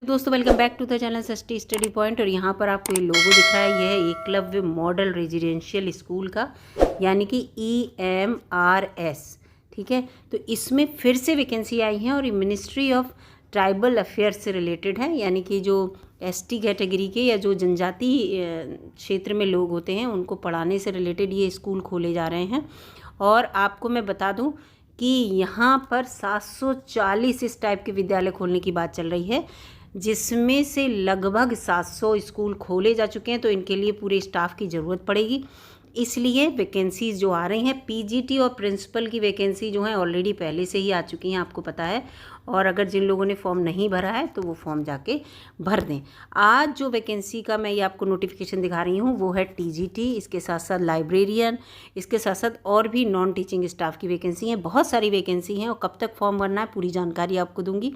दोस्तों welcome back to the channel Sasti study point. और यहाँ पर आपको ये लोगो दिख रहा है, ये है एकलव्य मॉडल रेजिडेंशियल स्कूल का, यानी कि EMRS। ठीक है, तो इसमें फिर से वैकेंसी आई है और ये मिनिस्ट्री ऑफ ट्राइबल अफेयर्स से रिलेटेड है, यानी कि जो ST कैटेगरी के या जो जनजाति क्षेत्र में लोग होते हैं उनको पढ़ाने से रिलेटेड ये स्कूल खोले जा रहे हैं। और आपको मैं बता दूं कि यहाँ पर 740 इस टाइप के विद्यालय खोलने की बात चल रही है, जिसमें से लगभग 700 स्कूल खोले जा चुके हैं। तो इनके लिए पूरे स्टाफ की ज़रूरत पड़ेगी, इसलिए वैकेंसीज़ जो आ रही हैं PGT और प्रिंसिपल की वैकेंसी जो है ऑलरेडी पहले से ही आ चुकी हैं, आपको पता है। और अगर जिन लोगों ने फॉर्म नहीं भरा है तो वो फॉर्म जाके भर दें। आज जो वैकेंसी का मैं ये आपको नोटिफिकेशन दिखा रही हूँ वो है TGT, इसके साथ साथ लाइब्रेरियन, इसके साथ साथ और भी नॉन टीचिंग स्टाफ की वैकेंसी हैं। बहुत सारी वैकेंसी हैं और कब तक फॉर्म भरना है पूरी जानकारी आपको दूंगी।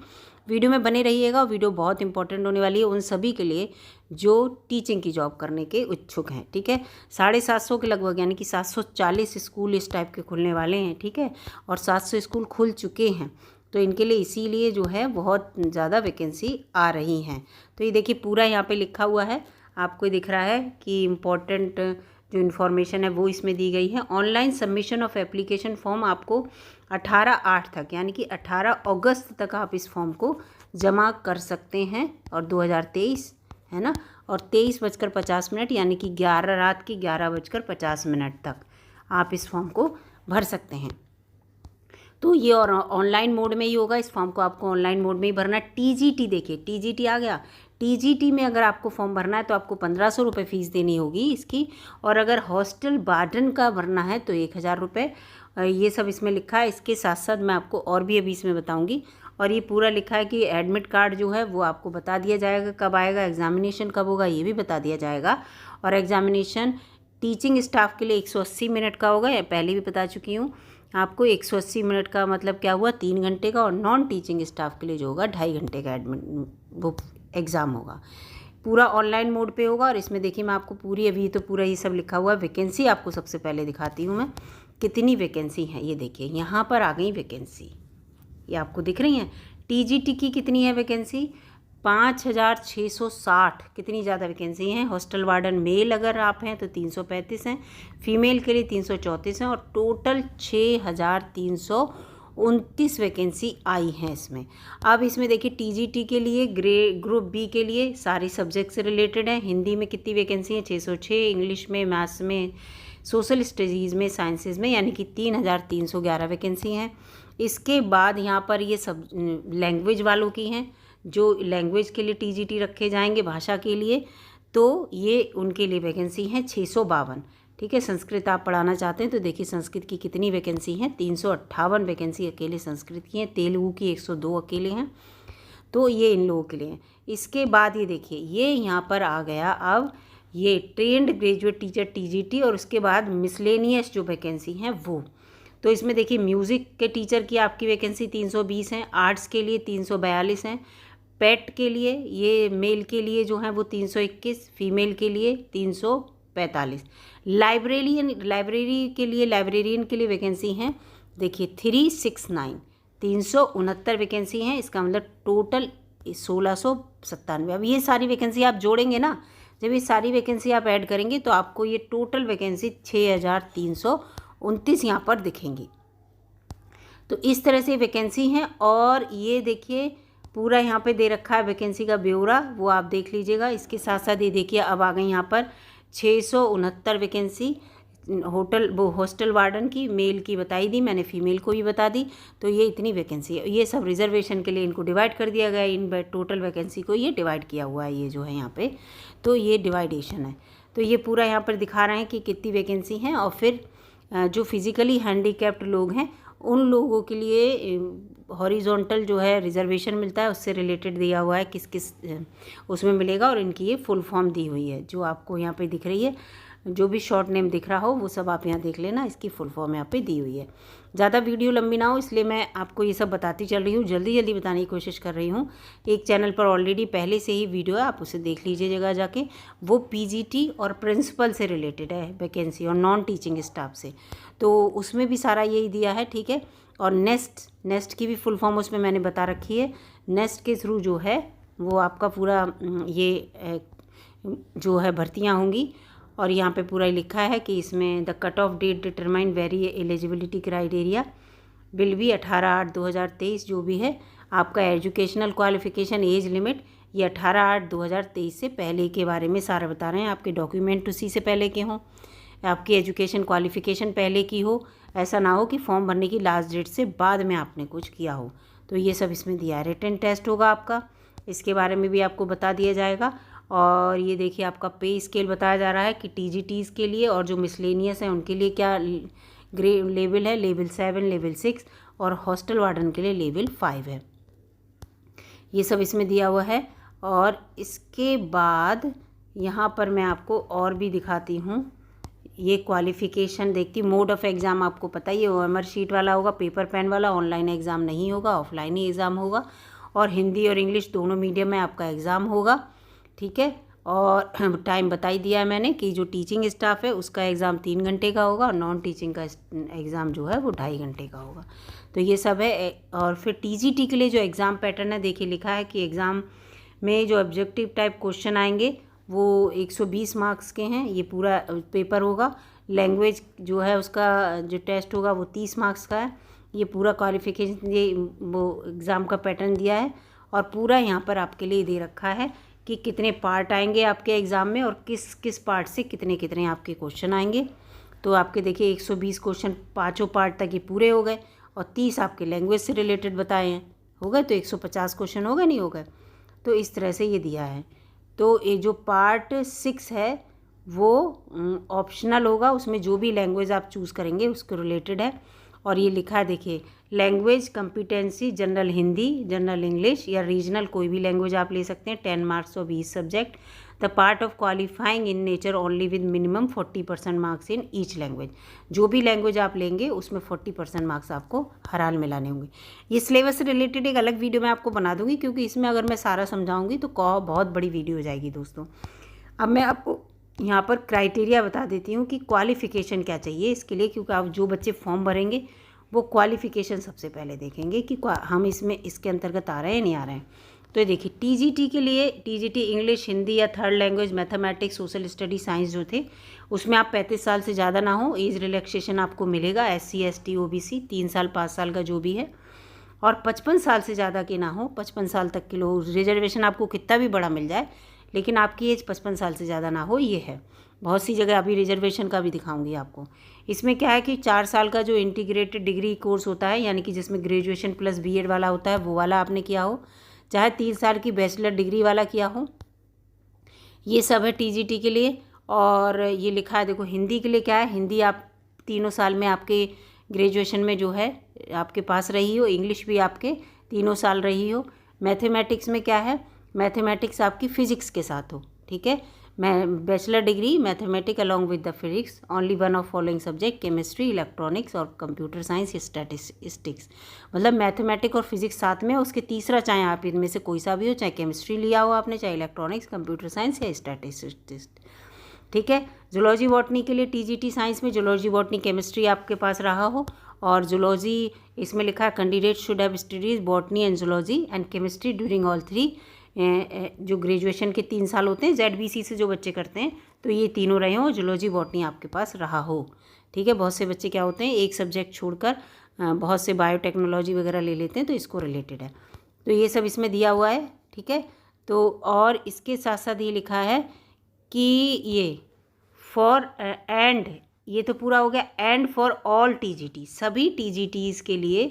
वीडियो में बने रहिएगा। वीडियो बहुत इंपॉर्टेंट होने वाली है उन सभी के लिए जो टीचिंग की जॉब करने के इच्छुक हैं। ठीक है, 750 के लगभग, यानी कि 740 स्कूल इस टाइप के खुलने वाले हैं। ठीक है, और 700 स्कूल खुल चुके हैं, तो इनके लिए इसीलिए जो है बहुत ज़्यादा वैकेंसी आ रही हैं। तो ये देखिए पूरा यहाँ पे लिखा हुआ है, आपको दिख रहा है कि इम्पॉर्टेंट जो इन्फॉर्मेशन है वो इसमें दी गई है। Online submission of application form आपको 18/8 तक, यानी कि 18 अगस्त तक आप इस फॉर्म को जमा कर सकते हैं। और 2023 है ना, और 23:50 यानी कि 11 रात के 11:50 तक आप इस फॉर्म को भर सकते हैं। तो ये और ऑनलाइन मोड में ही होगा, इस फॉर्म को आपको ऑनलाइन मोड में ही भरना है। TGT देखिए, TGT आ गया। TGT में अगर आपको फॉर्म भरना है तो आपको 1500 रुपये फ़ीस देनी होगी इसकी। और अगर हॉस्टल वार्डन का भरना है तो 1000 रुपये। ये सब इसमें लिखा है। इसके साथ साथ मैं आपको और भी अभी इसमें बताऊंगी। और ये पूरा लिखा है कि एडमिट कार्ड जो है वो आपको बता दिया जाएगा कब आएगा, एग्जामिनेशन कब होगा ये भी बता दिया जाएगा। और एग्जामिनेशन टीचिंग स्टाफ के लिए 180 मिनट का होगा, या पहले भी बता चुकी हूँ आपको। 180 मिनट का मतलब क्या हुआ, 3 घंटे का। और नॉन टीचिंग स्टाफ के लिए जो होगा 2.5 घंटे का वो एग्ज़ाम होगा। पूरा ऑनलाइन मोड पे होगा। और इसमें देखिए मैं आपको पूरी, अभी तो पूरा ये सब लिखा हुआ है। वैकेंसी आपको सबसे पहले दिखाती हूँ मैं, कितनी वैकेंसी है। ये देखिए यहाँ पर आ गई वैकेंसी, ये आपको दिख रही हैं। TGT की कितनी है वैकेंसी, 5660। कितनी ज़्यादा वैकेंसी हैं। हॉस्टल वार्डन मेल अगर आप हैं तो 335 हैं, फीमेल के लिए 334 हैं, और टोटल 6329 वैकेंसी आई हैं इसमें। अब इसमें देखिए TGT के लिए ग्रुप B के लिए सारी सब्जेक्ट से रिलेटेड है। हिंदी में कितनी वैकेंसी है, 606, इंग्लिश में, मैथ्स में, सोशल स्टडीज़ में, साइंसेज में, यानी कि 3311 वैकेंसी हैं। इसके बाद यहाँ पर ये सब लैंग्वेज वालों की हैं, जो लैंग्वेज के लिए TGT रखे जाएंगे, भाषा के लिए, तो ये उनके लिए वैकेंसी हैं 652। ठीक है, संस्कृत आप पढ़ाना चाहते हैं तो देखिए संस्कृत की कितनी वैकेंसी हैं, 358 वैकेंसी अकेले संस्कृत की हैं। तेलुगु की 102 अकेले हैं, तो ये इन लोगों के लिए हैं। इसके बाद ये देखिए, ये यहाँ पर आ गया अब ये ट्रेंड ग्रेजुएट टीचर TGT, और उसके बाद मिसलेनियस जो वैकेंसी हैं वो। तो इसमें देखिए म्यूज़िक के टीचर की आपकी वैकेंसी 320 हैं, आर्ट्स के लिए 342 हैं, पेट के लिए ये मेल के लिए जो हैं वो 321, फीमेल के लिए 345। लाइब्रेरियन के लिए वैकेंसी हैं देखिए 369, 369 वैकेंसी हैं। इसका मतलब टोटल 1697। अब ये सारी वैकेंसी आप जोड़ेंगे ना, जब ये सारी वैकेंसी आप ऐड करेंगे तो आपको ये टोटल वैकेंसी 6329 यहाँ पर दिखेंगी। तो इस तरह से वैकेंसी हैं। और ये देखिए पूरा यहाँ पे दे रखा है वैकेंसी का ब्यौरा, वो आप देख लीजिएगा। इसके साथ साथ ये देखिए अब आ गई यहाँ पर 669 वैकेंसी हॉस्टल वार्डन की, मेल की बताई दी मैंने, फीमेल को भी बता दी। तो ये इतनी वैकेंसी है। ये सब रिजर्वेशन के लिए इनको डिवाइड कर दिया गया है, इन टोटल वैकेंसी को ये डिवाइड किया हुआ है, ये जो है यहाँ पे, तो ये डिवाइडेशन है। तो ये पूरा यहाँ पर दिखा रहे हैं कि कितनी वैकेंसी हैं। और फिर जो फिज़िकली हैंडीकैप्ड लोग हैं उन लोगों के लिए हॉरिजॉन्टल जो है रिजर्वेशन मिलता है, उससे रिलेटेड दिया हुआ है किस किस उसमें मिलेगा। और इनकी ये फुल फॉर्म दी हुई है, जो आपको यहाँ पे दिख रही है। जो भी शॉर्ट नेम दिख रहा हो वो सब आप यहाँ देख लेना, इसकी फुल फॉर्म यहाँ पे दी हुई है। ज़्यादा वीडियो लंबी ना हो इसलिए मैं आपको ये सब बताती चल रही हूँ, जल्दी जल्दी बताने की कोशिश कर रही हूँ। एक चैनल पर ऑलरेडी पहले से ही वीडियो है, आप उसे देख लीजिएगा जाके। वो PGT और प्रिंसिपल से रिलेटेड है वैकेंसी, और नॉन टीचिंग स्टाफ से, तो उसमें भी सारा यही दिया है। ठीक है, और नेस्ट की भी फुल फॉर्म उसमें मैंने बता रखी है। नेस्ट के थ्रू जो है वो आपका पूरा ये जो है भर्तियाँ होंगी। और यहाँ पे पूरा लिखा है कि इसमें the cut off date determine very eligibility criteria will be 18/8/2023 जो भी है आपका एजुकेशनल क्वालिफिकेशन एज लिमिट, ये 18/8/2023 से पहले के बारे में सारा बता रहे हैं। आपके डॉक्यूमेंट उसी से पहले के हों, आपकी एजुकेशन क्वालिफिकेशन पहले की हो, ऐसा ना हो कि फॉर्म भरने की लास्ट डेट से बाद में आपने कुछ किया हो। तो ये सब इसमें दिया है। रिटन टेस्ट होगा आपका, इसके बारे में भी आपको बता दिया जाएगा। और ये देखिए आपका पे स्केल बताया जा रहा है कि टीजीटीज़ के लिए और जो मिसलेनियस है उनके लिए क्या लेवल है, लेवल 7, लेवल 6, और हॉस्टल वार्डन के लिए लेवल 5 है। ये सब इसमें दिया हुआ है। और इसके बाद यहाँ पर मैं आपको और भी दिखाती हूँ। ये क्वालिफ़िकेशन देखती, मोड ऑफ़ एग्ज़ाम आपको पता ही है, OMR शीट वाला होगा, पेपर पेन वाला, ऑनलाइन एग्ज़ाम नहीं होगा, ऑफलाइन ही एग्ज़ाम होगा। और हिंदी और इंग्लिश दोनों मीडियम में आपका एग्ज़ाम होगा, ठीक है। और टाइम बता ही दिया है मैंने कि जो टीचिंग स्टाफ है उसका एग्ज़ाम 3 घंटे का होगा और नॉन टीचिंग का एग्ज़ाम जो है वो 2.5 घंटे का होगा। तो ये सब है। और फिर टीजीटी के लिए जो एग्ज़ाम पैटर्न है, देखिए लिखा है कि एग्ज़ाम में जो ऑब्जेक्टिव टाइप क्वेश्चन आएंगे वो 120 मार्क्स के हैं, ये पूरा पेपर होगा। लैंग्वेज जो है उसका जो टेस्ट होगा वो 30 मार्क्स का है। ये पूरा क्वालिफिकेशन, ये वो एग्ज़ाम का पैटर्न दिया है। और पूरा यहाँ पर आपके लिए दे रखा है कि कितने पार्ट आएंगे आपके एग्ज़ाम में और किस किस पार्ट से कितने कितने आपके क्वेश्चन आएंगे। तो आपके देखिए 120 क्वेश्चन 5 पार्ट तक ये पूरे हो गए और 30 आपके लैंग्वेज से रिलेटेड बताए हैं, हो गए। तो 150 क्वेश्चन हो गए, नहीं हो गए। तो इस तरह से ये दिया है। तो ये जो पार्ट 6 है वो ऑप्शनल होगा, उसमें जो भी लैंग्वेज आप चूज़ करेंगे उसके रिलेटेड है। और ये लिखा है देखिए, language competency general Hindi, general English या रीजनल कोई भी लैंग्वेज आप ले सकते हैं, 10 marks of each subject. The part of qualifying in nature only with minimum 40% marks in each language. जो भी लैंग्वेज आप लेंगे उसमें 40% मार्क्स आपको हर हाल में लाने होंगे। ये सिलेबस से रिलेटेड एक अलग वीडियो मैं आपको बना दूंगी, क्योंकि इसमें अगर मैं सारा समझाऊंगी तो बहुत बड़ी वीडियो हो जाएगी दोस्तों। अब मैं आपको यहाँ पर क्राइटेरिया बता देती हूँ कि क्वालिफ़िकेशन क्या चाहिए इसके लिए, क्योंकि आप जो बच्चे फॉर्म भरेंगे वो क्वालिफ़िकेशन सबसे पहले देखेंगे कि हम इसमें इसके अंतर्गत आ रहे हैं नहीं आ रहे हैं। तो ये देखिए, टीजीटी के लिए, टीजीटी इंग्लिश, हिंदी या third language, mathematics, social study, science जो थे उसमें आप 35 साल से ज़्यादा ना हो, एज रिलैक्सेशन आपको मिलेगा। SC ST OBC 3 साल 5 साल का जो भी है, और 55 साल से ज़्यादा के ना हो। 55 साल तक के लोग, रिजर्वेशन आपको कितना भी बड़ा मिल जाए लेकिन आपकी एज 55 साल से ज़्यादा ना हो, ये है। बहुत सी जगह अभी रिजर्वेशन का भी दिखाऊंगी आपको। इसमें क्या है कि 4 साल का जो इंटीग्रेटेड डिग्री कोर्स होता है, यानी कि जिसमें ग्रेजुएशन प्लस BEd वाला होता है, वो वाला आपने किया हो, चाहे 3 साल की बैचलर डिग्री वाला किया हो, ये सब है टीजीटी के लिए। और ये लिखा है देखो, हिंदी के लिए क्या है, हिंदी आप 3 साल में आपके ग्रेजुएशन में जो है आपके पास रही हो, इंग्लिश भी आपके 3 साल रही हो। मैथमेटिक्स में क्या है, मैथमेटिक्स आपकी फ़िज़िक्स के साथ हो, ठीक है। मैं bachelor degree mathematics along with the physics, only one of following subject, chemistry, electronics और कंप्यूटर साइंस, स्टैटिस्टिक्स। मतलब मैथमेटिक्स और फिजिक्स साथ में, उसके तीसरा चाहे आप इनमें से कोई सा भी हो, चाहे केमिस्ट्री लिया हो आपने, चाहे इलेक्ट्रॉनिक्स, कंप्यूटर साइंस या स्टैटिस्टिक्स, ठीक है। जूलॉजी बॉटनी के लिए टीजीटी साइंस में जूलॉजी बॉटनी केमिस्ट्री आपके पास रहा हो। और जूलॉजी इसमें लिखा है, candidate should have studies botany and zoology and chemistry during all 3, जो ग्रेजुएशन के 3 साल होते हैं ZBC से जो बच्चे करते हैं, तो ये तीनों रहे हो, जूलॉजी बॉटनी आपके पास रहा हो, ठीक है। बहुत से बच्चे क्या होते हैं, एक सब्जेक्ट छोड़कर बहुत से बायोटेक्नोलॉजी वगैरह ले लेते हैं, तो इसको रिलेटेड है। तो ये सब इसमें दिया हुआ है, ठीक है। तो और इसके साथ साथ ये लिखा है कि ये फॉर एंड, ये तो पूरा हो गया, एंड फॉर ऑल टीजीटी, सभी टीजीटीज़ के लिए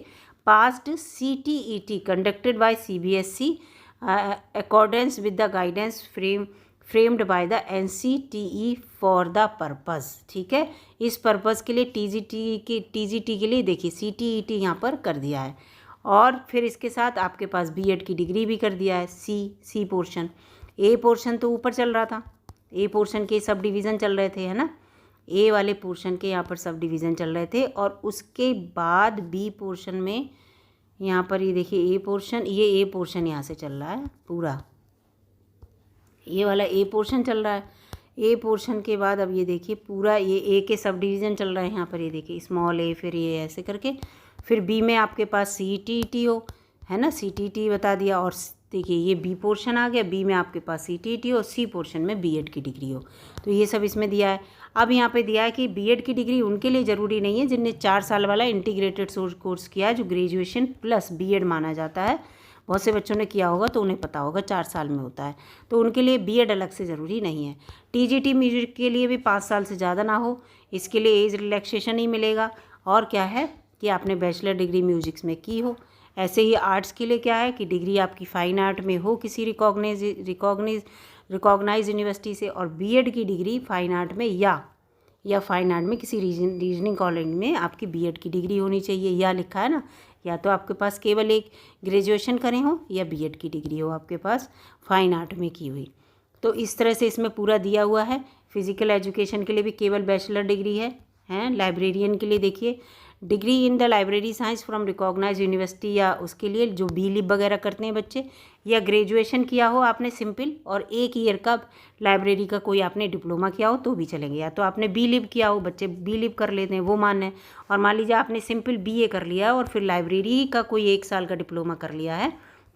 past CTET conducted by CBSE accordance with the guidance framed by the NCTE for the purpose, ठीक है। इस पर्पज़ के लिए टीजीटी के लिए देखिए CTET यहाँ पर कर दिया है। और फिर इसके साथ आपके पास BEd की डिग्री भी कर दिया है। सी पोर्शन, A पोर्शन तो ऊपर चल रहा था, A पोर्शन के सब डिवीज़न चल रहे थे, है ना। A वाले पोर्शन के यहाँ पर सब डिवीज़न चल रहे थे। और उसके बाद B पोर्शन में यहाँ पर ये देखिए A पोर्शन, ये A पोर्शन यहाँ से चल रहा है पूरा, ये वाला A पोर्शन चल रहा है। A पोर्शन के बाद अब ये देखिए पूरा ये A के सब डिवीज़न चल रहे हैं यहाँ पर, ये देखिए स्मॉल a, फिर ये ऐसे करके, फिर B में आपके पास CTET हो, है ना, CTET बता दिया। और देखिए ये बी पोर्शन आ गया, बी में आपके पास CTET हो, सी पोर्शन में बीएड की डिग्री हो। तो ये सब इसमें दिया है। अब यहाँ पे दिया है कि बीएड की डिग्री उनके लिए ज़रूरी नहीं है जिनने 4 साल वाला इंटीग्रेटेड कोर्स किया है, जो ग्रेजुएशन प्लस बीएड माना जाता है। बहुत से बच्चों ने किया होगा तो उन्हें पता होगा 4 साल में होता है, तो उनके लिए बीएड अलग से ज़रूरी नहीं है। TGT म्यूजिक के लिए भी 5 साल से ज़्यादा ना हो, इसके लिए एज रिलैक्सेशन ही मिलेगा। और क्या है कि आपने बैचलर डिग्री म्यूजिक्स में की हो। ऐसे ही आर्ट्स के लिए क्या है कि डिग्री आपकी फाइन आर्ट में हो किसी रिकॉग्नाइज यूनिवर्सिटी से, और बीएड की डिग्री फाइन आर्ट में या फाइन आर्ट में किसी रीजनिंग कॉलेज में आपकी बीएड की डिग्री होनी चाहिए। या लिखा है ना, या तो आपके पास केवल एक ग्रेजुएशन करें हो या बीएड की डिग्री हो आपके पास फाइन आर्ट में की हुई। तो इस तरह से इसमें पूरा दिया हुआ है। फिजिकल एजुकेशन के लिए भी केवल बैचलर डिग्री है। लाइब्रेरियन के लिए देखिए, degree in the library science from recognize university, या उसके लिए जो बीलिब वगैरह करते हैं बच्चे, या ग्रेजुएशन किया हो आपने सिंपल और 1 ईयर का लाइब्रेरी का कोई आपने डिप्लोमा किया हो तो भी चलेंगे। या तो आपने बीलिब किया हो, बच्चे बीलिब कर लेते हैं, वो मान्य है। और मान लीजिए आपने सिंपल BA कर लिया और फिर लाइब्रेरी का कोई 1 साल का डिप्लोमा कर लिया है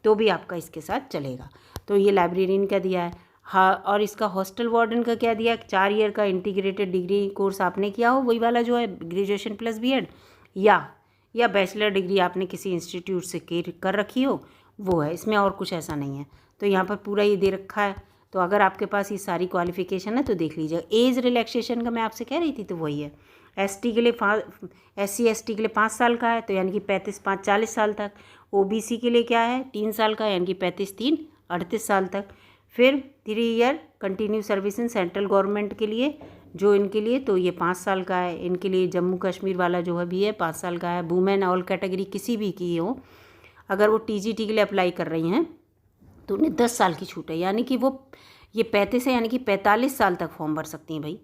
तो भी आपका इसके साथ चलेगा। तो ये लाइब्रेरियन का दिया है। हाँ, और इसका हॉस्टल वार्डन का क्या दिया, 4 ईयर का इंटीग्रेटेड डिग्री कोर्स आपने किया हो, वही वाला जो है ग्रेजुएशन प्लस बीएड, या बैचलर डिग्री आपने किसी इंस्टीट्यूट से कर रखी हो, वो है। इसमें और कुछ ऐसा नहीं है। तो यहाँ पर पूरा ये दे रखा है। तो अगर आपके पास ये सारी क्वालिफिकेशन है तो देख लीजिएगा। एज रिलैक्सेशन का मैं आपसे कह रही थी तो वही है। SC के लिए 5 साल का है, तो यानी कि 35-5 40 साल तक। OBC के लिए क्या है, 3 साल का, यानी कि 35-3 38 साल तक। फिर 3 year continue service in central government के लिए, जो इनके लिए तो ये 5 साल का है। इनके लिए जम्मू कश्मीर वाला जो है भी है 5 साल का है। वुमेन ऑल कैटेगरी किसी भी की हो, अगर वो TGT के लिए अप्लाई कर रही हैं तो उन्हें 10 साल की छूट है, यानी कि वो ये 35 है, यानी कि 45 साल तक फॉर्म भर सकती हैं भाई।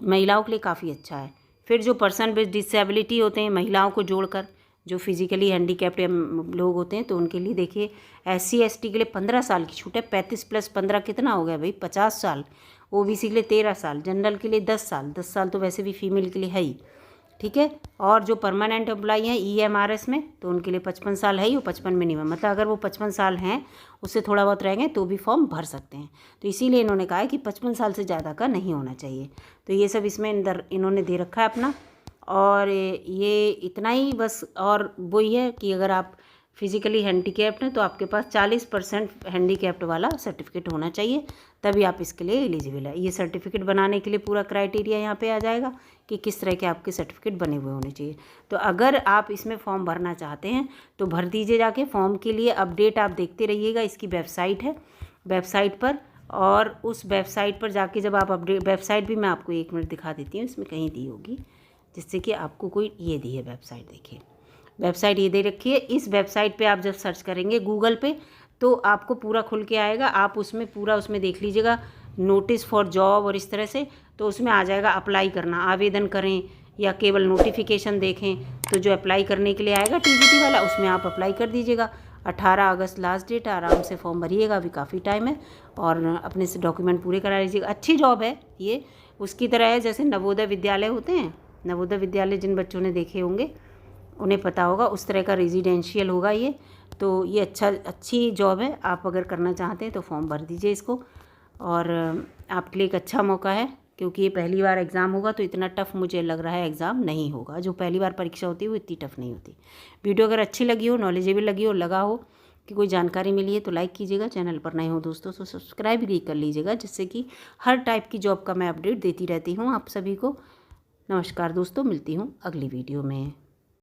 महिलाओं के लिए काफ़ी अच्छा है। फिर जो पर्सन विद डिसेबिलिटी होते हैं, महिलाओं को जोड़कर, जो फिजिकली हैंडीकैप्ड लोग होते हैं, तो उनके लिए देखिए SC ST के लिए 15 साल की छूट है। 35 + 15 कितना हो गया भाई, 50 साल। OBC के लिए 13 साल, जनरल के लिए 10 साल। 10 साल तो वैसे भी फीमेल के लिए है ही, ठीक है। और जो परमानेंट एम्प्लॉई हैं EMRS में, तो उनके लिए 55 साल है ही, वो 55 मिनिमम, मतलब अगर वो 55 साल हैं, उससे थोड़ा बहुत रह गए तो भी फॉर्म भर सकते हैं। तो इसीलिए इन्होंने कहा है कि 55 साल से ज़्यादा का नहीं होना चाहिए। तो ये सब इसमें अंदर इन्होंने दे रखा है अपना। और ये इतना ही बस। और वही है कि अगर आप फिज़िकली हैंडीकैप्ड हैं तो आपके पास 40% हैंडीकैप्ड वाला सर्टिफिकेट होना चाहिए, तभी आप इसके लिए एलिजिबल है। ये सर्टिफिकेट बनाने के लिए पूरा क्राइटेरिया यहाँ पे आ जाएगा कि किस तरह के आपके सर्टिफिकेट बने हुए होने चाहिए। तो अगर आप इसमें फॉर्म भरना चाहते हैं तो भर दीजिए जाके। फॉर्म के लिए अपडेट आप देखते रहिएगा, इसकी वेबसाइट है, वेबसाइट पर। और उस वेबसाइट पर जाके जब आप अपडेट, वेबसाइट भी मैं आपको 1 मिनट दिखा देती हूँ, इसमें कहीं दी होगी, जिससे कि आपको कोई ये दी है वेबसाइट। देखिए वेबसाइट ये दे रखी है। इस वेबसाइट पे आप जब सर्च करेंगे गूगल पे तो आपको पूरा खुल के आएगा। आप उसमें पूरा उसमें देख लीजिएगा नोटिस फॉर जॉब और इस तरह से, तो उसमें आ जाएगा अप्लाई करना, आवेदन करें या केवल नोटिफिकेशन देखें। तो जो अप्लाई करने के लिए आएगा TGT वाला, उसमें आप अप्लाई कर दीजिएगा। 18 अगस्त लास्ट डेट, आराम से फॉर्म भरिएगा, अभी काफ़ी टाइम है। और अपने से डॉक्यूमेंट पूरे करा लीजिएगा। अच्छी जॉब है ये, उसकी तरह है जैसे नवोदय विद्यालय होते हैं। नवोदय विद्यालय जिन बच्चों ने देखे होंगे उन्हें पता होगा, उस तरह का रेजिडेंशियल होगा ये। तो ये अच्छी जॉब है। आप अगर करना चाहते हैं तो फॉर्म भर दीजिए इसको। और आपके लिए एक अच्छा मौका है, क्योंकि ये पहली बार एग्ज़ाम होगा, तो इतना टफ़ मुझे लग रहा है एग्ज़ाम नहीं होगा। जो पहली बार परीक्षा होती है वो इतनी टफ़ नहीं होती। वीडियो अगर अच्छी लगी हो, नॉलेजेबल लगी हो, लगा हो कि कोई जानकारी मिली है तो लाइक कीजिएगा। चैनल पर नए हो दोस्तों तो सब्सक्राइब भी कर लीजिएगा, जिससे कि हर टाइप की जॉब का मैं अपडेट देती रहती हूँ आप सभी को। नमस्कार दोस्तों, मिलती हूँ अगली वीडियो में।